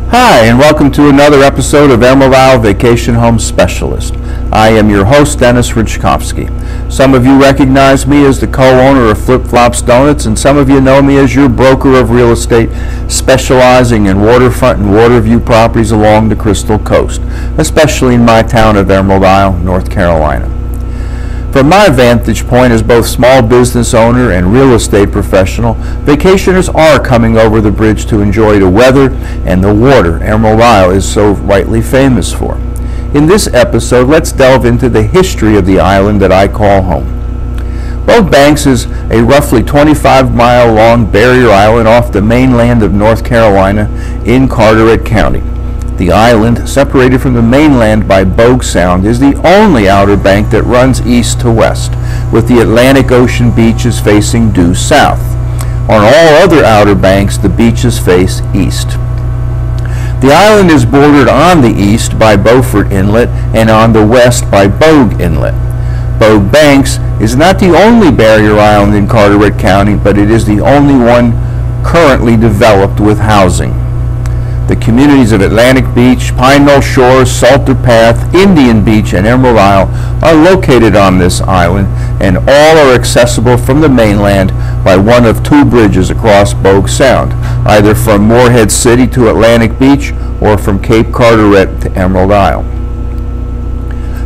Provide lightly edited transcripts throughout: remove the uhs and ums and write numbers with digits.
Hi, and welcome to another episode of Emerald Isle Vacation Home Specialist. I am your host, Dennis Richkovsky. Some of you recognize me as the co-owner of Flip Flops Donuts, and some of you know me as your broker of real estate, specializing in waterfront and water view properties along the Crystal Coast, especially in my town of Emerald Isle, North Carolina. From my vantage point as both small business owner and real estate professional, vacationers are coming over the bridge to enjoy the weather and the water Emerald Isle is so rightly famous for. In this episode, let's delve into the history of the island that I call home. Bogue Banks is a roughly 25-mile long barrier island off the mainland of North Carolina in Carteret County. The island, separated from the mainland by Bogue Sound, is the only outer bank that runs east to west, with the Atlantic Ocean beaches facing due south. On all other outer banks, the beaches face east. The island is bordered on the east by Beaufort Inlet and on the west by Bogue Inlet. Bogue Banks is not the only barrier island in Carteret County, but it is the only one currently developed with housing. The communities of Atlantic Beach, Pine Knoll Shores, Salter Path, Indian Beach, and Emerald Isle are located on this island, and all are accessible from the mainland by one of two bridges across Bogue Sound, either from Morehead City to Atlantic Beach or from Cape Carteret to Emerald Isle.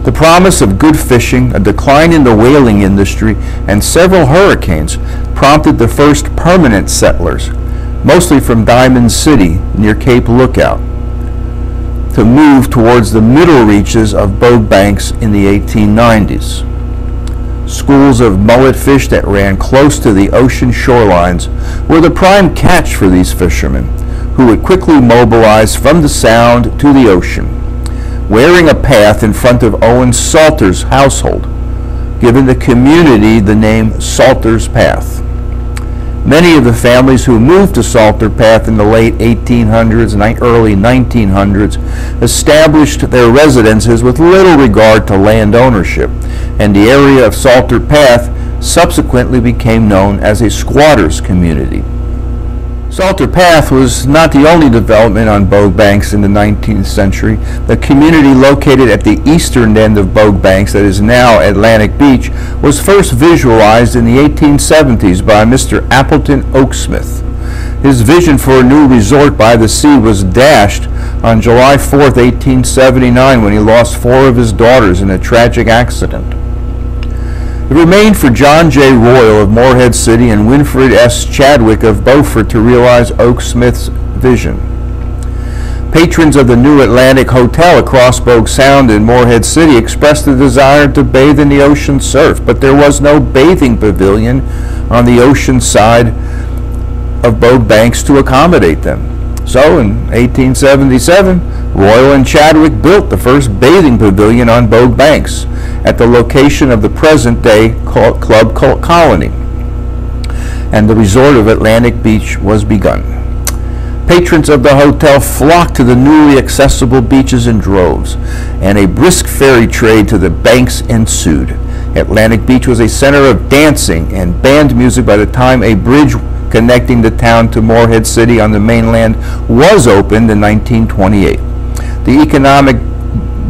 The promise of good fishing, a decline in the whaling industry, and several hurricanes prompted the first permanent settlers, mostly from Diamond City near Cape Lookout, to move towards the middle reaches of Bogue Banks in the 1890s. Schools of mullet fish that ran close to the ocean shorelines were the prime catch for these fishermen, who would quickly mobilize from the sound to the ocean, wearing a path in front of Owen Salter's household, giving the community the name Salter's Path. Many of the families who moved to Salter Path in the late 1800s and early 1900s established their residences with little regard to land ownership, and the area of Salter Path subsequently became known as a squatters' community. Salter Path was not the only development on Bogue Banks in the 19th century. The community located at the eastern end of Bogue Banks, that is now Atlantic Beach, was first visualized in the 1870s by Mr. Appleton Oaksmith. His vision for a new resort by the sea was dashed on July 4th, 1879, when he lost 4 of his daughters in a tragic accident. It remained for John J. Royal of Morehead City and Winfred S. Chadwick of Beaufort to realize Oaksmith's vision. Patrons of the New Atlantic Hotel across Bogue Sound in Morehead City expressed a desire to bathe in the ocean surf, but there was no bathing pavilion on the ocean side of Bogue Banks to accommodate them. So in 1877, Royal and Chadwick built the first bathing pavilion on Bogue Banks at the location of the present-day Club Colony, and the resort of Atlantic Beach was begun. Patrons of the hotel flocked to the newly accessible beaches in droves, and a brisk ferry trade to the banks ensued. Atlantic Beach was a center of dancing and band music by the time a bridge connecting the town to Morehead City on the mainland was opened in 1928. The economic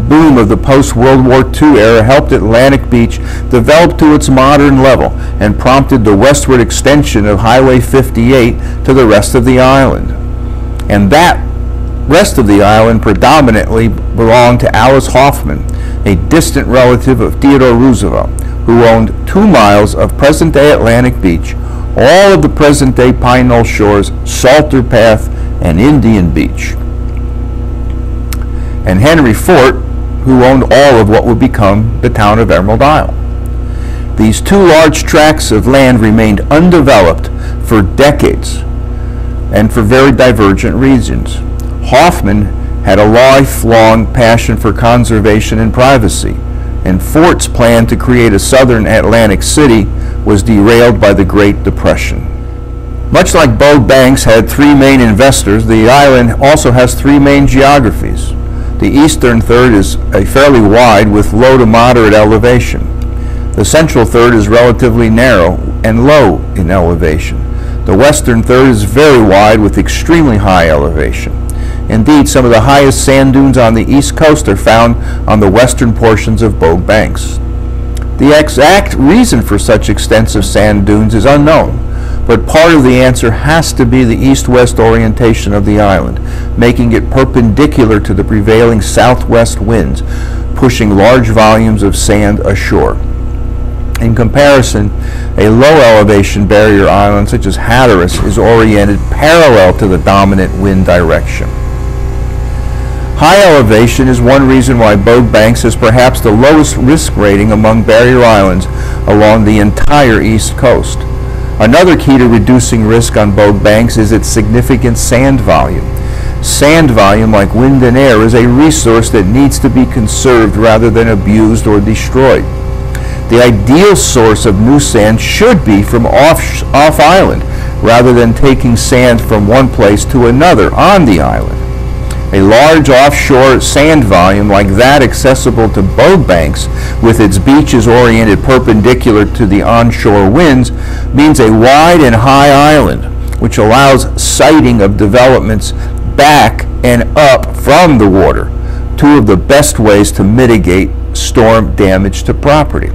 boom of the post-World War II era helped Atlantic Beach develop to its modern level and prompted the westward extension of Highway 58 to the rest of the island. And that rest of the island predominantly belonged to Alice Hoffman, a distant relative of Theodore Roosevelt, who owned 2 miles of present-day Atlantic Beach, all of the present-day Pine Knoll Shores, Salter Path, and Indian Beach, and Henry Fort, who owned all of what would become the town of Emerald Isle. These 2 large tracts of land remained undeveloped for decades and for very divergent reasons. Hoffman had a lifelong passion for conservation and privacy, and Fort's plan to create a southern Atlantic city was derailed by the Great Depression. Much like Bogue Banks had 3 main investors, the island also has 3 main geographies. The eastern third is fairly wide with low to moderate elevation. The central third is relatively narrow and low in elevation. The western third is very wide with extremely high elevation. Indeed, some of the highest sand dunes on the East Coast are found on the western portions of Bogue Banks. The exact reason for such extensive sand dunes is unknown, but part of the answer has to be the east-west orientation of the island, making it perpendicular to the prevailing southwest winds, pushing large volumes of sand ashore. In comparison, a low-elevation barrier island such as Hatteras is oriented parallel to the dominant wind direction. High elevation is one reason why Bogue Banks has perhaps the lowest risk rating among barrier islands along the entire East Coast. Another key to reducing risk on Bogue Banks is its significant sand volume. Sand volume, like wind and air, is a resource that needs to be conserved rather than abused or destroyed. The ideal source of new sand should be from off-island, rather than taking sand from one place to another on the island. A large offshore sand volume like that accessible to Bogue Banks, with its beaches oriented perpendicular to the onshore winds, means a wide and high island, which allows siting of developments back and up from the water, two of the best ways to mitigate storm damage to property.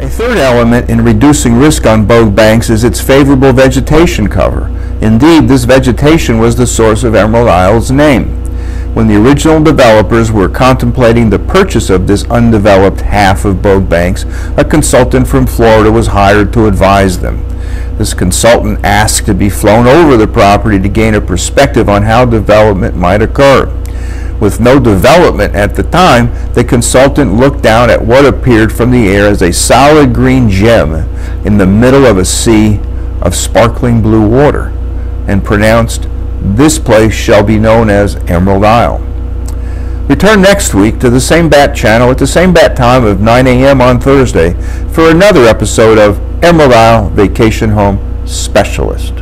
A third element in reducing risk on Bogue Banks is its favorable vegetation cover. Indeed, this vegetation was the source of Emerald Isle's name. When the original developers were contemplating the purchase of this undeveloped half of Bogue Banks, a consultant from Florida was hired to advise them. This consultant asked to be flown over the property to gain a perspective on how development might occur. With no development at the time, the consultant looked down at what appeared from the air as a solid green gem in the middle of a sea of sparkling blue water, and pronounced, "This place shall be known as Emerald Isle." Return next week to the same bat channel at the same bat time of 9 a.m. on Thursday for another episode of Emerald Isle Vacation Home Specialist.